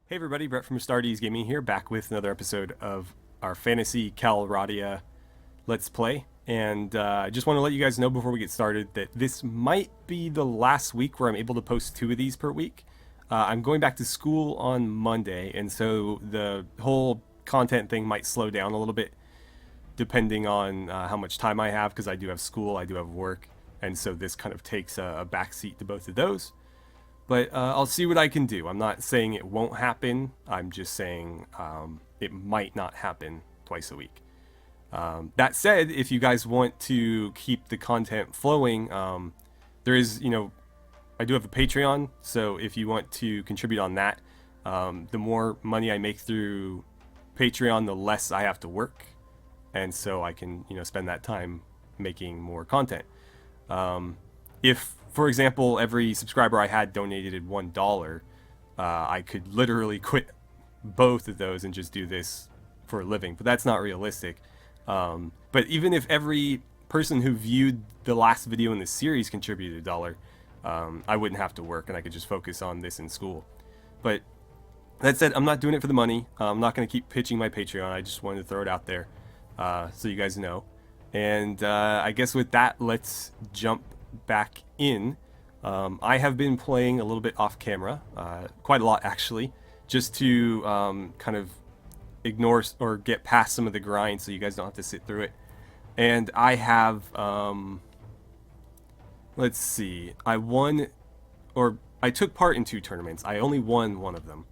Hey everybody, Brett from AstartesGaming here, back with another episode of our Phantasy Calradia Let's Play. And I just want to let you guys know before we get started that this might be the last week where I'm able to post 2 of these per week. I'm going back to school on Monday, and so the whole content thing might slow down a little bit depending on how much time I have, because I do have school, I do have work, and so this kind of takes a backseat to both of those. But I'll see what I can do. I'm not saying it won't happen. I'm just saying it might not happen twice a week. That said, if you guys want to keep the content flowing, there is, I do have a Patreon. So if you want to contribute on that, the more money I make through Patreon, the less I have to work. And so I can, spend that time making more content. If, for example, every subscriber I had donated $1, I could literally quit both of those and just do this for a living. But that's not realistic. But even if every person who viewed the last video in this series contributed $1, I wouldn't have to work and I could just focus on this in school. But that said, I'm not doing it for the money. I'm not going to keep pitching my Patreon. I just wanted to throw it out there so you guys know. And I guess with that, let's jump back in. I have been playing a little bit off camera, quite a lot actually, just to kind of ignore or get past some of the grind so you guys don't have to sit through it. And I have, let's see, I took part in 2 tournaments. I only won one of them,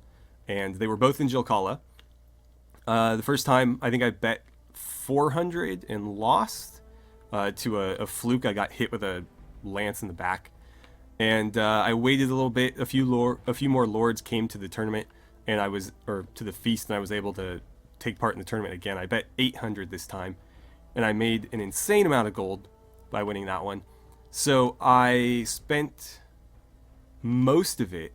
and they were both in Jilkala. The first time, I think I bet 400 and lost to a fluke. I got hit with a lance in the back, and I waited a little bit. A few more lords came to the tournament, and to the feast, and I was able to take part in the tournament again. I bet 800 this time, and I made an insane amount of gold by winning that one. So I spent most of it,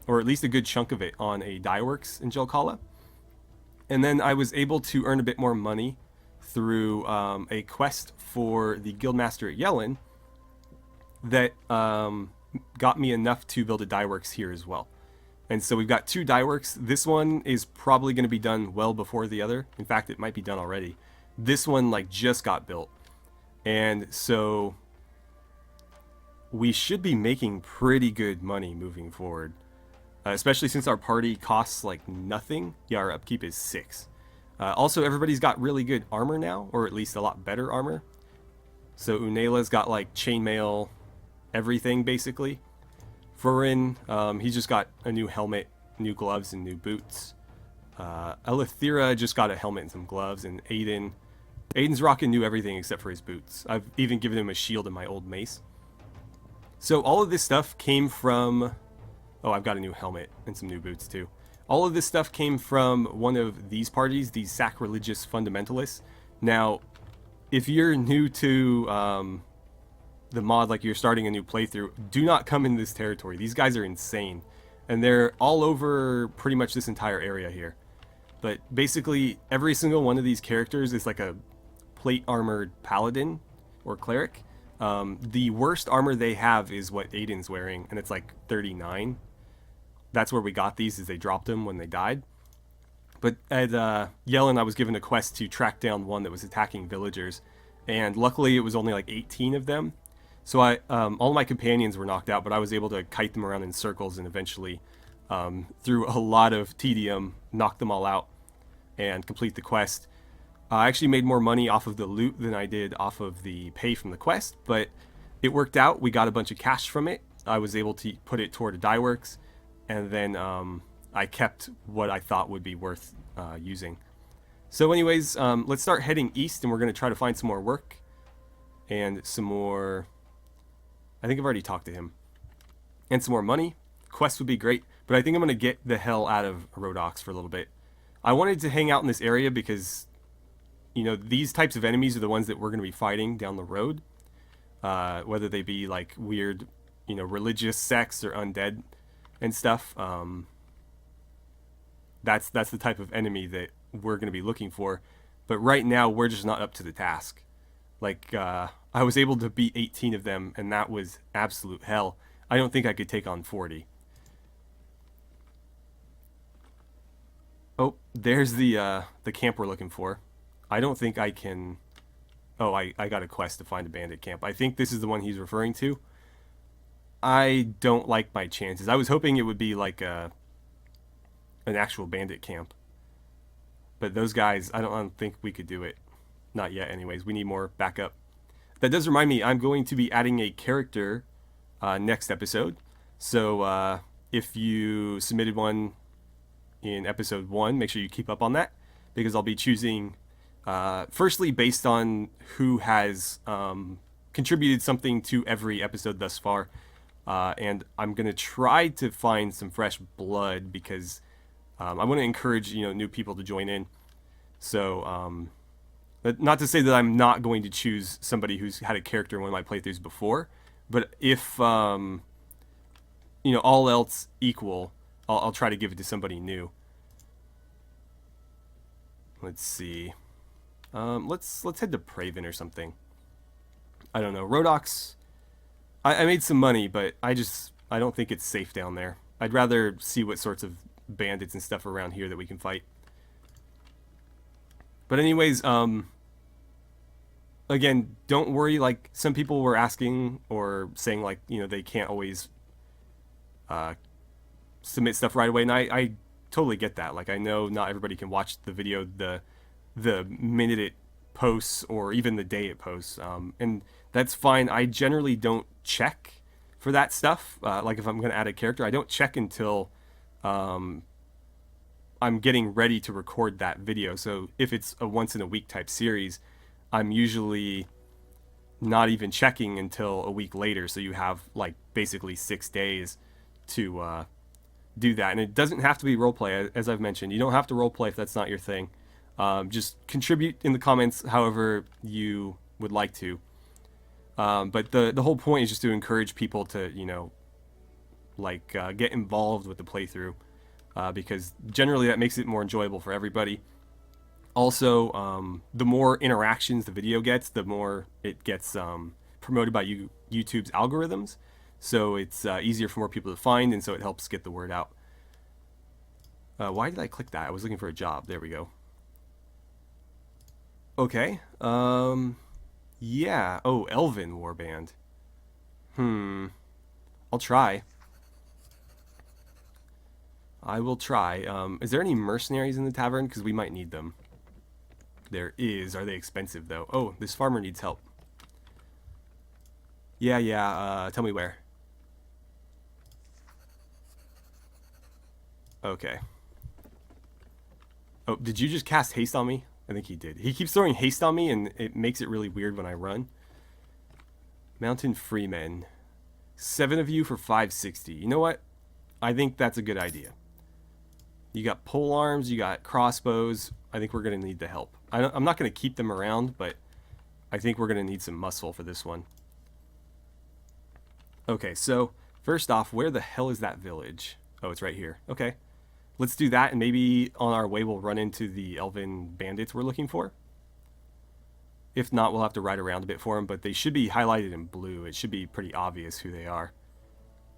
or at least a good chunk of it, on a dye works in Jilkala, and then I was able to earn a bit more money through a quest for the guildmaster at Yellen that got me enough to build a dye works here as well. And so we've got 2 dye works. This one is probably going to be done well before the other. In fact, it might be done already. This one just got built, and so we should be making pretty good money moving forward, especially since our party costs nothing. Yeah, our upkeep is 6. Also, everybody's got really good armor now, or at least a lot better armor. So Unela's got chainmail, everything basically. Furin, he's just got a new helmet, new gloves, and new boots. Elithira just got a helmet and some gloves, and Aiden's rocking new everything except for his boots. I've even given him a shield and my old mace. So all of this stuff came from... Oh, I've got a new helmet and some new boots too. All of this stuff came from one of these parties, these sacrilegious fundamentalists. Now, if you're new to the mod, you're starting a new playthrough, do not come in this territory. These guys are insane, and they're all over pretty much this entire area here. But basically, every single one of these characters is like a plate armored paladin or cleric. The worst armor they have is what Aiden's wearing, and it's 39. That's where we got these, is they dropped them when they died. But at Yellen, I was given a quest to track down one that was attacking villagers, and luckily it was only 18 of them. So all my companions were knocked out, but I was able to kite them around in circles and eventually, through a lot of tedium, knock them all out and complete the quest. I actually made more money off of the loot than I did off of the pay from the quest, but it worked out. We got a bunch of cash from it. I was able to put it toward a dye works, and then I kept what I thought would be worth using. So anyways, let's start heading east, and we're going to try to find some more work and some more... I think I've already talked to him. And some more money. Quest would be great, but I think I'm going to get the hell out of Rhodox for a little bit. I wanted to hang out in this area because, these types of enemies are the ones that we're going to be fighting down the road. Whether they be weird, religious sects or undead and stuff. That's the type of enemy that we're going to be looking for. But right now, we're just not up to the task. I was able to beat 18 of them, and that was absolute hell. I don't think I could take on 40. Oh, there's the camp we're looking for. I don't think I can... Oh, I got a quest to find a bandit camp. I think this is the one he's referring to. I don't like my chances. I was hoping it would be like an actual bandit camp. But those guys, I don't think we could do it. Not yet, anyways. We need more backup. That does remind me, I'm going to be adding a character next episode. So if you submitted one in episode 1, make sure you keep up on that. Because I'll be choosing, firstly, based on who has contributed something to every episode thus far. And I'm going to try to find some fresh blood because I want to encourage new people to join in. So not to say that I'm not going to choose somebody who's had a character in one of my playthroughs before, but if all else equal, I'll try to give it to somebody new. Let's see. Let's head to Praven or something. I don't know. Rhodox. I made some money, but I don't think it's safe down there. I'd rather see what sorts of bandits and stuff around here that we can fight. But anyways, again, don't worry. Like, some people were asking or saying, like, they can't always submit stuff right away, and I totally get that. Like, I know not everybody can watch the video the minute it posts or even the day it posts, and that's fine. I generally don't check for that stuff. Like, if I'm going to add a character, I don't check until I'm getting ready to record that video. So if it's a once in a week type series, I'm usually not even checking until a week later. So you have like basically 6 days to do that. And it doesn't have to be roleplay, as I've mentioned. You don't have to roleplay if that's not your thing. Just contribute in the comments however you would like to. But the whole point is just to encourage people to, get involved with the playthrough. Because generally that makes it more enjoyable for everybody. Also, the more interactions the video gets, the more it gets promoted by YouTube's algorithms. So it's easier for more people to find, and so it helps get the word out. Why did I click that? I was looking for a job. There we go. Okay. Yeah. Oh, Elven Warband. I'll try. I will try. Is there any mercenaries in the tavern? Because we might need them. There is. Are they expensive, though? Oh, this farmer needs help. Yeah. Tell me where. Okay. Oh, did you just cast haste on me? I think he did. He keeps throwing haste on me, and it makes it really weird when I run. Mountain Freemen. 7 of you for 560. You know what? I think that's a good idea. You got pole arms, you got crossbows. I think we're going to need the help. I'm not going to keep them around, but I think we're going to need some muscle for this one. Okay, so first off, where the hell is that village? Oh, it's right here. Okay. Let's do that, and maybe on our way we'll run into the elven bandits we're looking for. If not, we'll have to ride around a bit for them, but they should be highlighted in blue. It should be pretty obvious who they are.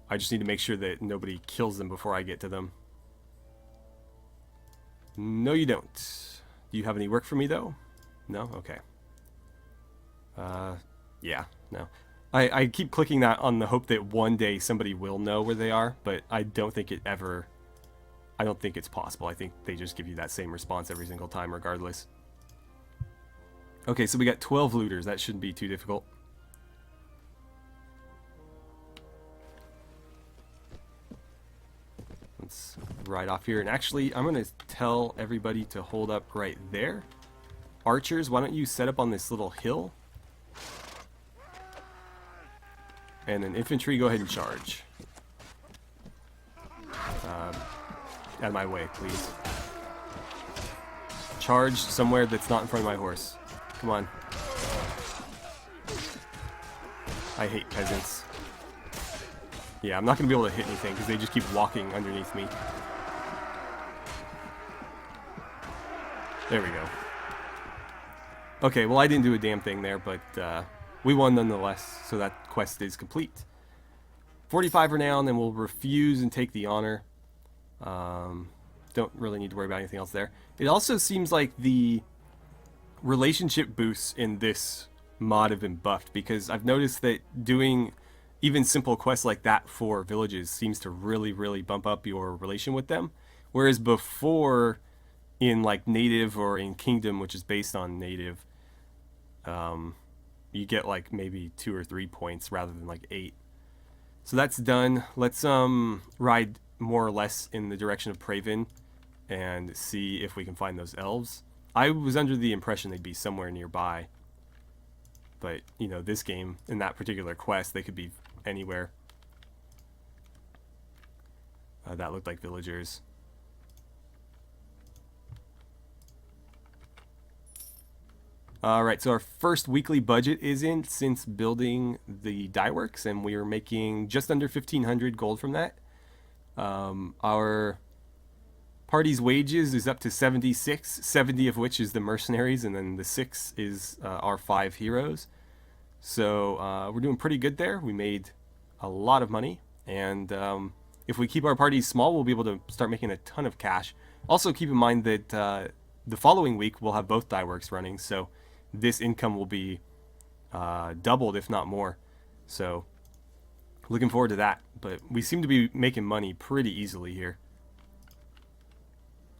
I just need to make sure that nobody kills them before I get to them. No, you don't. Do you have any work for me, though? No? Okay. Yeah, no. I keep clicking that on the hope that one day somebody will know where they are, but I don't think it ever... I don't think it's possible. I think they just give you that same response every single time, regardless. Okay, so we got 12 looters. That shouldn't be too difficult. Let's ride off here. And actually, I'm going to tell everybody to hold up right there. Archers, why don't you set up on this little hill? And then infantry, go ahead and charge. Out of my way, please. Charge somewhere that's not in front of my horse. Come on. I hate peasants. Yeah, I'm not going to be able to hit anything because they just keep walking underneath me. There we go. Okay, well I didn't do a damn thing there, but we won nonetheless, so that quest is complete. 45 for now, and then we'll refuse and take the honor. don't really need to worry about anything else there. It also seems like the relationship boosts in this mod have been buffed, because I've noticed that doing even simple quests like that for villages seems to really bump up your relation with them. Whereas before, in like native or in kingdom, which is based on native, you get like maybe 2 or 3 points rather than like 8. So that's done. Let's ride more or less in the direction of Praven and see if we can find those elves. I was under the impression they'd be somewhere nearby, but you know, this game, in that particular quest, they could be anywhere. That looked like villagers. Alright, so our first weekly budget is in since building the dye works, and we are making just under 1,500 gold from that. Our party's wages is up to 76, 70 of which is the mercenaries, and then the 6 is our 5 heroes. So we're doing pretty good there. We made a lot of money, and if we keep our parties small, we'll be able to start making a ton of cash. Also keep in mind that the following week we'll have both dye works running, so this income will be doubled, if not more. So looking forward to that. But we seem to be making money pretty easily here.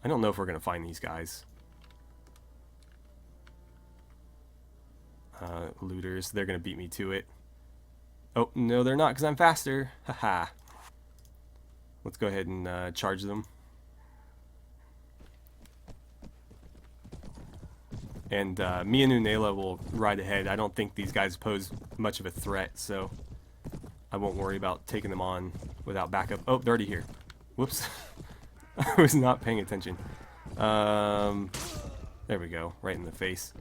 I don't know if we're going to find these guys. Looters, they're going to beat me to it. Oh, no, they're not, because I'm faster. Haha. Let's go ahead and charge them. And me and Unela will ride ahead. I don't think these guys pose much of a threat, so I won't worry about taking them on without backup. Oh, they're already here. Whoops. I was not paying attention. There we go. Right in the face.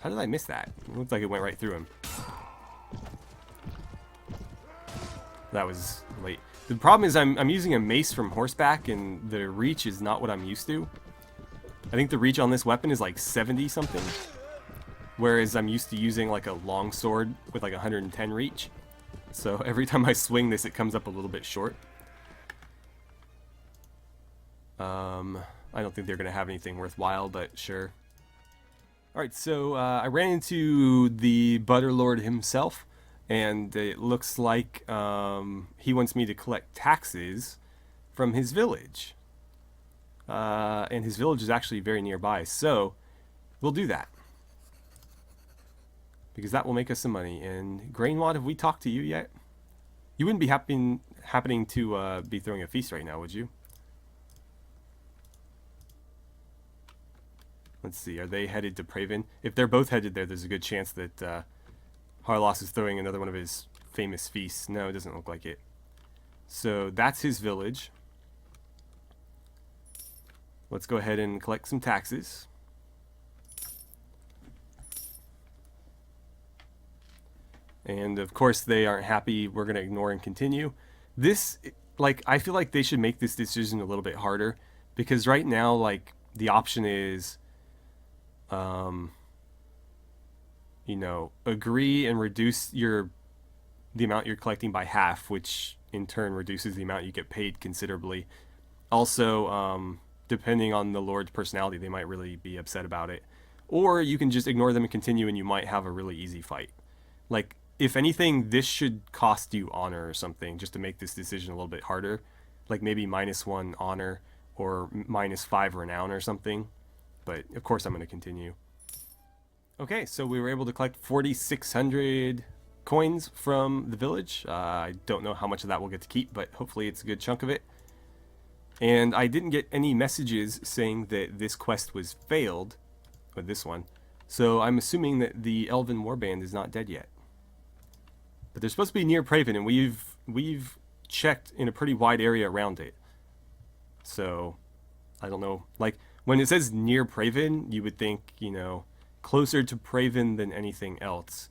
How did I miss that? It looked like it went right through him. That was late. The problem is I'm using a mace from horseback, and the reach is not what I'm used to. I think the reach on this weapon is like 70 something, whereas I'm used to using like a long sword with like 110 reach. So every time I swing this, it comes up a little bit short. I don't think they're going to have anything worthwhile, but sure. Alright, so I ran into the Butterlord himself, and it looks like he wants me to collect taxes from his village. And his village is actually very nearby, so we'll do that. Because that will make us some money. And Grainwad, have we talked to you yet? You wouldn't be happening to be throwing a feast right now, would you? Let's see, are they headed to Praven? If they're both headed there, there's a good chance that Harlos is throwing another one of his famous feasts. No, it doesn't look like it. So that's his village. Let's go ahead and collect some taxes. And of course they aren't happy. We're going to ignore and continue. This, like, I feel like they should make this decision a little bit harder, because right now, like, the option is, you know, agree and reduce the amount you're collecting by half, which in turn reduces the amount you get paid considerably. Also, depending on the Lord's personality, they might really be upset about it. Or you can just ignore them and continue, and you might have a really easy fight. Like, if anything, this should cost you honor or something, just to make this decision a little bit harder. Like maybe -1 honor, or -5 renown or something. But of course I'm going to continue. Okay, so we were able to collect 4,600 coins from the village. I don't know how much of that we'll get to keep, but hopefully it's a good chunk of it. And I didn't get any messages saying that this quest was failed, with this one. So I'm assuming that the Elven Warband is not dead yet. But they're supposed to be near Praven, and we've checked in a pretty wide area around it. So I don't know. Like, when it says near Praven, you would think, you know, closer to Praven than anything else.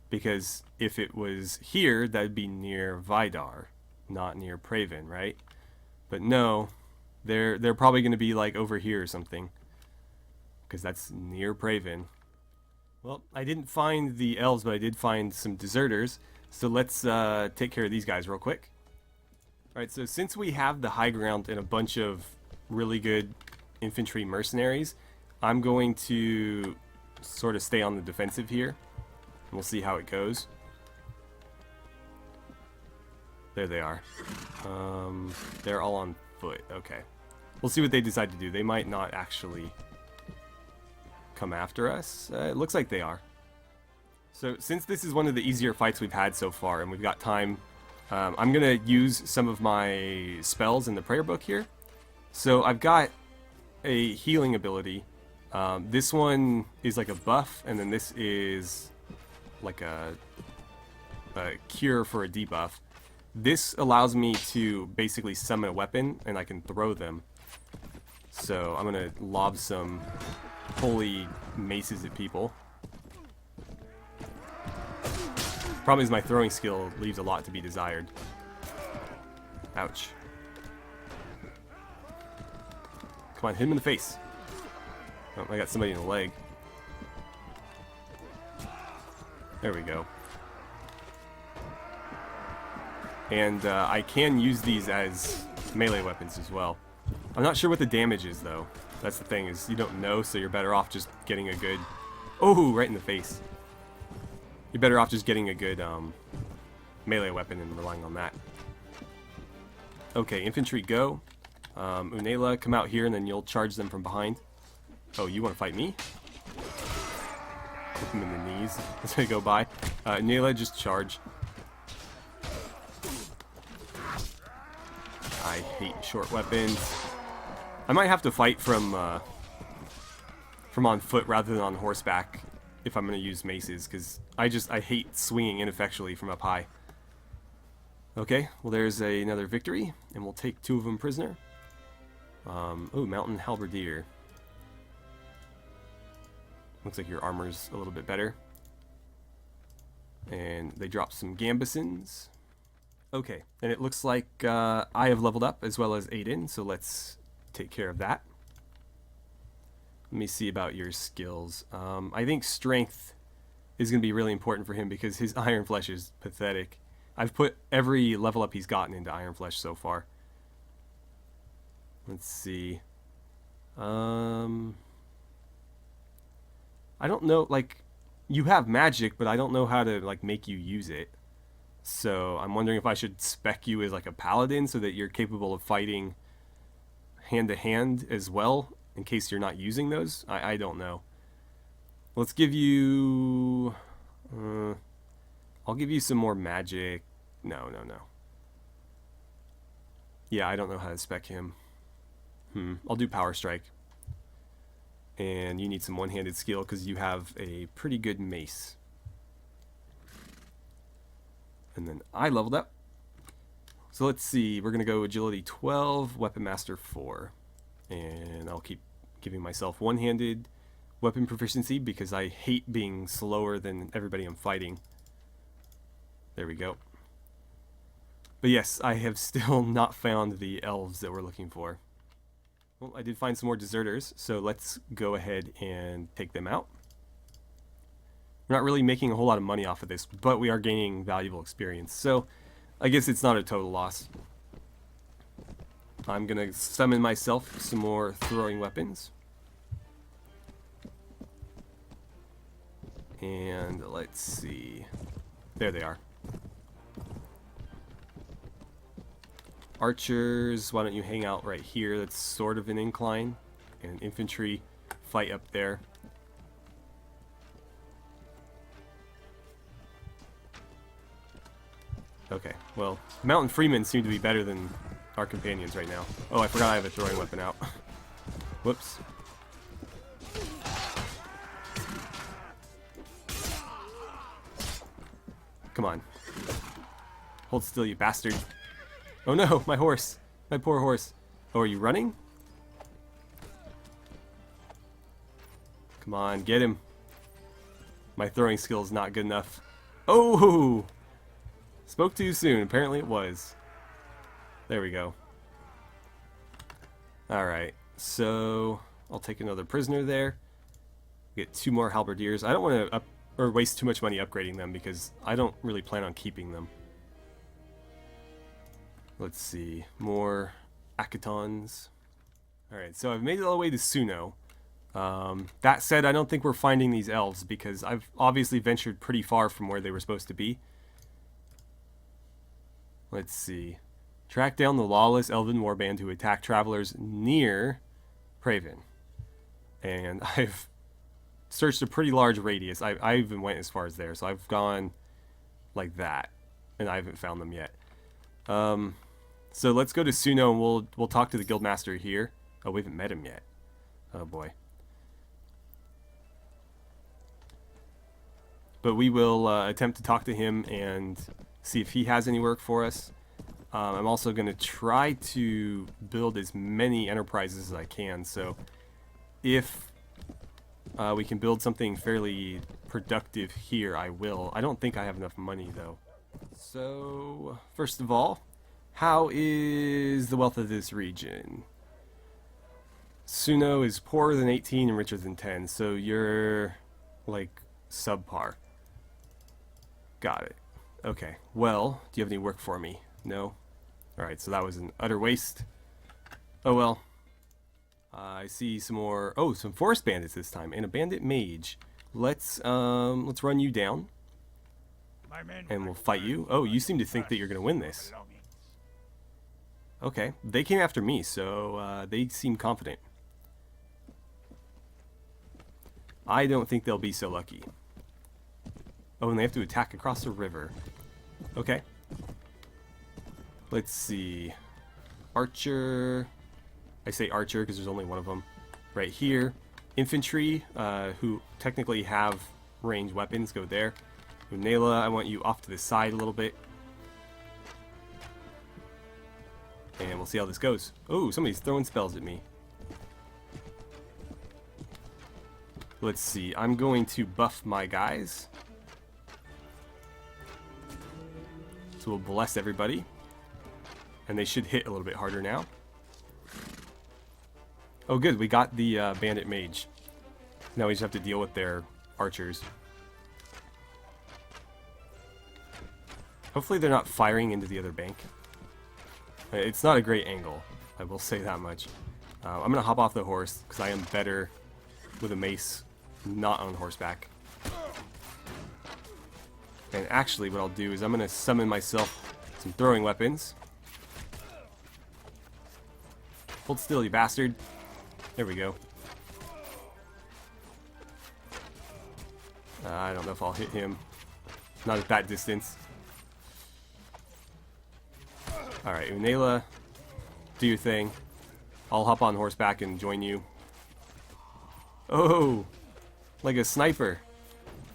Because if it was here, that'd be near Vidar, not near Praven, right? But no, they're probably going to be like over here or something, because that's near Praven. Well, I didn't find the elves, but I did find some deserters. So let's take care of these guys real quick. Alright, so since we have the high ground and a bunch of really good infantry mercenaries, I'm going to sort of stay on the defensive here. And we'll see how it goes. There they are. They're all on foot. Okay. We'll see what they decide to do. They might not actually come after us. It looks like they are. So since this is one of the easier fights we've had so far, and we've got time, I'm going to use some of my spells in the prayer book here. So I've got a healing ability. This one is like a buff, and then this is like a cure for a debuff. This allows me to basically summon a weapon, and I can throw them. So I'm going to lob some holy maces at people. Problem is my throwing skill leaves a lot to be desired. Ouch. Come on, hit him in the face. Oh, I got somebody in the leg. There we go. And I can use these as melee weapons as well. I'm not sure what the damage is, though. That's the thing, is you don't know, so you're better off just getting a good... Oh, right in the face. You're better off just getting a good melee weapon and relying on that. Okay, infantry go. Unela, come out here and then you'll charge them from behind. Oh, you want to fight me? Hit him in the knees as I go by. Unela, just charge. I hate short weapons. I might have to fight from on foot rather than on horseback if I'm going to use maces, because I hate swinging ineffectually from up high. Okay, well there's another victory, and we'll take 2 of them prisoner. Oh, Mountain Halberdier. Looks like your armor's a little bit better. And they drop some gambesons. Okay, and it looks like I have leveled up as well as Aiden, so let's take care of that. Let me see about your skills. I think strength is going to be really important for him because his Iron Flesh is pathetic. I've put every level up he's gotten into Iron Flesh so far. Let's see. I don't know, like, you have magic, but I don't know how to, like, make you use it. So I'm wondering if I should spec you as, like, a paladin so that you're capable of fighting hand-to-hand as well, in case you're not using those. I don't know. Let's give you... I'll give you some more magic. No. Yeah, I don't know how to spec him. I'll do Power Strike. And you need some one-handed skill because you have a pretty good mace. And then I leveled up. So let's see. We're going to go Agility 12, Weapon Master 4. And I'll keep giving myself one-handed weapon proficiency because I hate being slower than everybody I'm fighting. There we go. But yes, I have still not found the elves that we're looking for. Well, I did find some more deserters, so let's go ahead and take them out. We're not really making a whole lot of money off of this, but we are gaining valuable experience, so I guess it's not a total loss. I'm going to summon myself some more throwing weapons. And let's see. There they are. Archers, why don't you hang out right here? That's sort of an incline. And infantry, fight up there. Okay, well, mountain freemen seem to be better than our companions right now. Oh, I forgot I have a throwing weapon out. Whoops. Come on. Hold still, you bastard. Oh no, my horse. My poor horse. Oh, are you running? Come on, get him. My throwing skill is not good enough. Oh! Spoke too soon. Apparently it was. There we go. Alright, so I'll take another prisoner there. Get 2 more halberdiers. I don't want to waste too much money upgrading them because I don't really plan on keeping them. Let's see. More Akatons. Alright, so I've made it all the way to Suno. That said, I don't think we're finding these elves because I've obviously ventured pretty far from where they were supposed to be. Let's see. Track down the lawless elven warband who attack travelers near Praven. And I've searched a pretty large radius. I even went as far as there, so I've gone like that, and I haven't found them yet. So let's go to Suno and we'll talk to the guildmaster here. Oh, we haven't met him yet. Oh boy. But we will attempt to talk to him and see if he has any work for us. I'm also going to try to build as many enterprises as I can. So if we can build something fairly productive here, I will. I don't think I have enough money, though. So, first of all, how is the wealth of this region? Suno is poorer than 18 and richer than 10, so you're, like, subpar. Got it. Okay, well, do you have any work for me? No? Alright, so that was an utter waste. Oh well. I see some more... Oh, some forest bandits this time, and a bandit mage. Let's run you down. And we'll fight you. Oh, you seem to think that you're going to win this. Okay, they came after me, so they seem confident. I don't think they'll be so lucky. Oh, and they have to attack across the river. Okay. Let's see. Archer. I say archer because there's only one of them. Right here. Infantry, who technically have ranged weapons, go there. Unela, I want you off to the side a little bit. And we'll see how this goes. Oh, somebody's throwing spells at me. Let's see. I'm going to buff my guys. So we'll bless everybody. And they should hit a little bit harder now. Oh good, we got the bandit mage. Now we just have to deal with their archers. Hopefully they're not firing into the other bank. It's not a great angle, I will say that much. I'm going to hop off the horse, because I am better with a mace, not on horseback. And actually what I'll do is I'm going to summon myself some throwing weapons. Hold still, you bastard. There we go. I don't know if I'll hit him. Not at that distance. Alright, Unela, do your thing. I'll hop on horseback and join you. Oh! Like a sniper.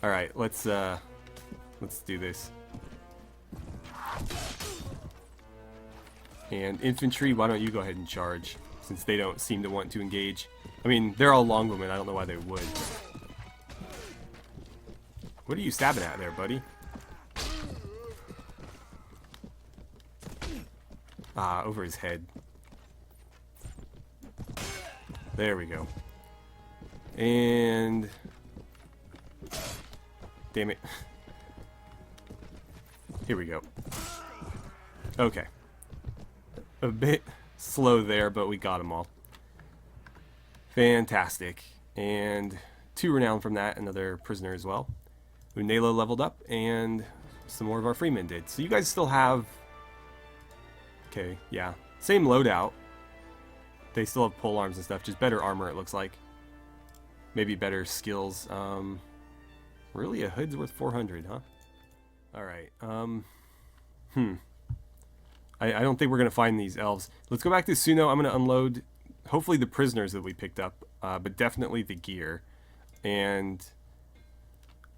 Alright, let's do this. And infantry, why don't you go ahead and charge, since they don't seem to want to engage. I mean, they're all longbowmen, I don't know why they would. What are you stabbing at there, buddy? Ah, over his head. There we go. And... damn it. Here we go. Okay. A bit slow there, but we got them all. Fantastic. And 2 renown from that, another prisoner as well. Unela leveled up, and some more of our freemen did. So you guys still have... okay, yeah. Same loadout. They still have pole arms and stuff, just better armor it looks like. Maybe better skills. Really, a hood's worth 400, huh? Alright, I don't think we're going to find these elves. Let's go back to Suno. I'm going to unload, hopefully, the prisoners that we picked up, but definitely the gear. And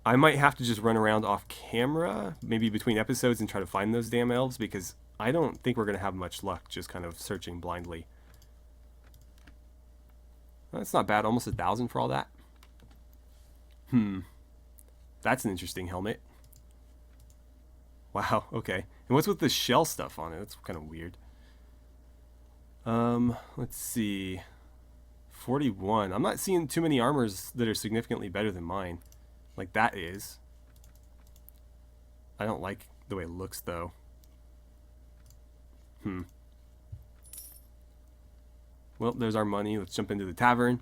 I might have to just run around off camera, maybe between episodes, and try to find those damn elves, because I don't think we're going to have much luck just kind of searching blindly. That's not bad, almost 1,000 for all that. That's an interesting helmet. Wow, okay. And what's with the shell stuff on it? That's kind of weird. Let's see. 41. I'm not seeing too many armors that are significantly better than mine. Like that is. I don't like the way it looks, though. Well, there's our money. Let's jump into the tavern.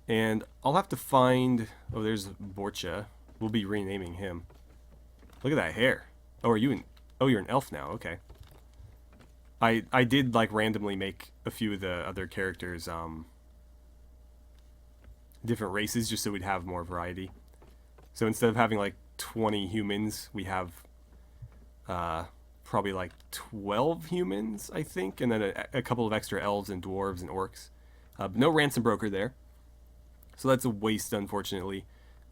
And I'll have to find... Oh, there's Borcha. We'll be renaming him. Look at that hair. Oh, are you an... Oh, you're an elf now. Okay. I did, like, randomly make a few of the other characters, different races, just so we'd have more variety. So instead of having, like, 20 humans, we have, probably, like, 12 humans, I think, and then a couple of extra elves and dwarves and orcs. But no ransom broker there. So that's a waste, unfortunately.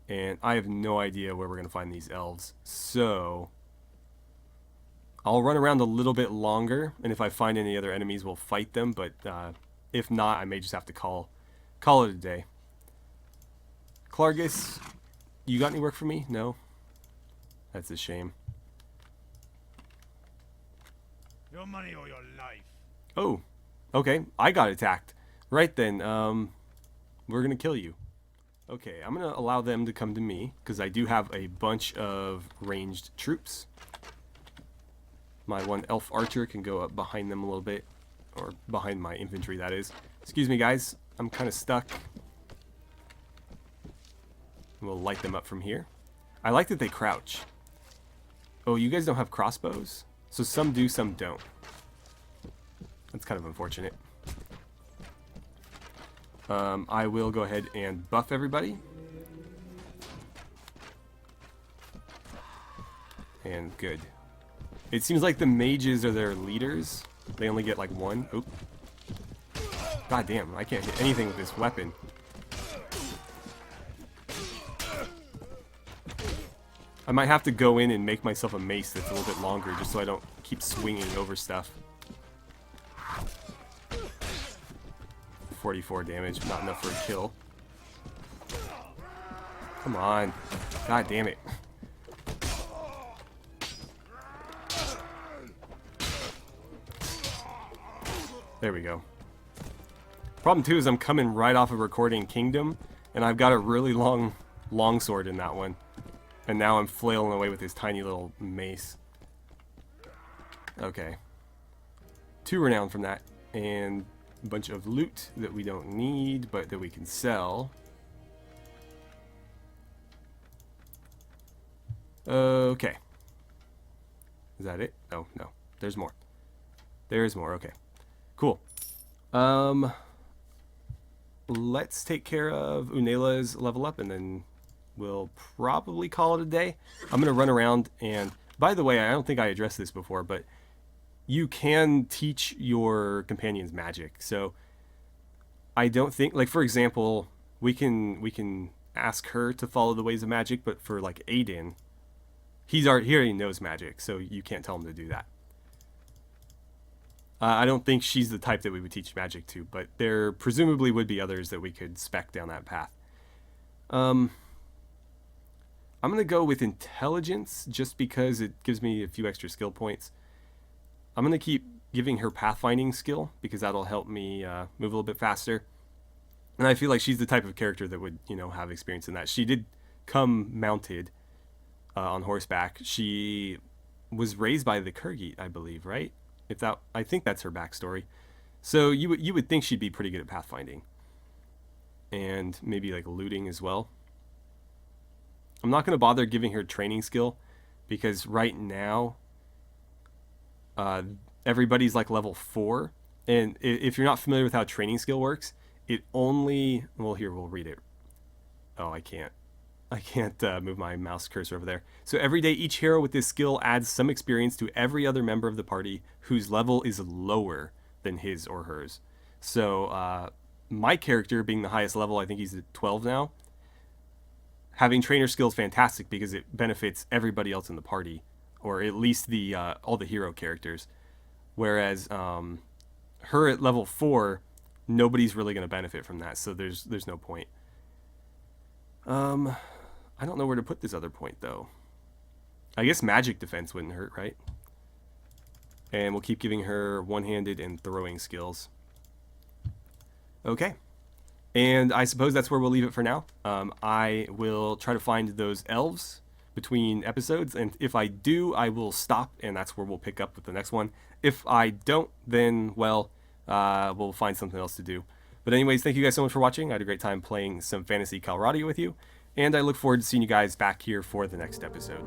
And I have no idea where we're going to find these elves. So I'll run around a little bit longer, and if I find any other enemies, we'll fight them. But if not, I may just have to call it a day. Clargus, you got any work for me? No? That's a shame. Your money or your life. Oh, okay. I got attacked. Right then, we're going to kill you. Okay, I'm going to allow them to come to me, because I do have a bunch of ranged troops. My one elf archer can go up behind them a little bit, or behind my infantry, that is. Excuse me, guys. I'm kind of stuck. We'll light them up from here. I like that they crouch. Oh, you guys don't have crossbows? So some do, some don't. That's kind of unfortunate. I will go ahead and buff everybody. And good. It seems like the mages are their leaders. They only get like one. Oop. God damn, I can't hit anything with this weapon. I might have to go in and make myself a mace that's a little bit longer just so I don't keep swinging over stuff. 44 damage, not enough for a kill. Come on. God damn it. There we go. Problem too is I'm coming right off of recording Kingdom, and I've got a really long longsword in that one. And now I'm flailing away with this tiny little mace. Okay. 2 renown from that, and a bunch of loot that we don't need, but that we can sell. Okay. Is that it? Oh, no. There's more. There's more, okay. Cool. Let's take care of Unela's level up, and then we'll probably call it a day. I'm going to run around, and by the way, I don't think I addressed this before, but you can teach your companions magic. So I don't think, like, for example, we can ask her to follow the ways of magic, but for like Aiden, he already knows magic, so you can't tell him to do that. I don't think she's the type that we would teach magic to, but there presumably would be others that we could spec down that path. I'm going to go with intelligence just because it gives me a few extra skill points. I'm going to keep giving her pathfinding skill because that'll help me move a little bit faster. And I feel like she's the type of character that would, you know, have experience in that. She did come mounted on horseback. She was raised by the Kurgite, I believe, right? I think that's her backstory. So you would think she'd be pretty good at pathfinding. And maybe like looting as well. I'm not going to bother giving her training skill because right now everybody's like level 4. And if you're not familiar with how training skill works, it only... Well, here, we'll read it. Oh, I can't move my mouse cursor over there. So every day, each hero with this skill adds some experience to every other member of the party whose level is lower than his or hers. So my character, being the highest level, I think he's at 12 now. Having trainer skill is fantastic because it benefits everybody else in the party, or at least the all the hero characters. Whereas her at level 4, nobody's really going to benefit from that, so there's no point. I don't know where to put this other point, though. I guess magic defense wouldn't hurt, right? And we'll keep giving her one-handed and throwing skills. Okay. And I suppose that's where we'll leave it for now. I will try to find those elves between episodes, and if I do, I will stop, and that's where we'll pick up with the next one. If I don't, then, well, we'll find something else to do. But anyways, thank you guys so much for watching. I had a great time playing some Phantasy Calradia with you, and I look forward to seeing you guys back here for the next episode.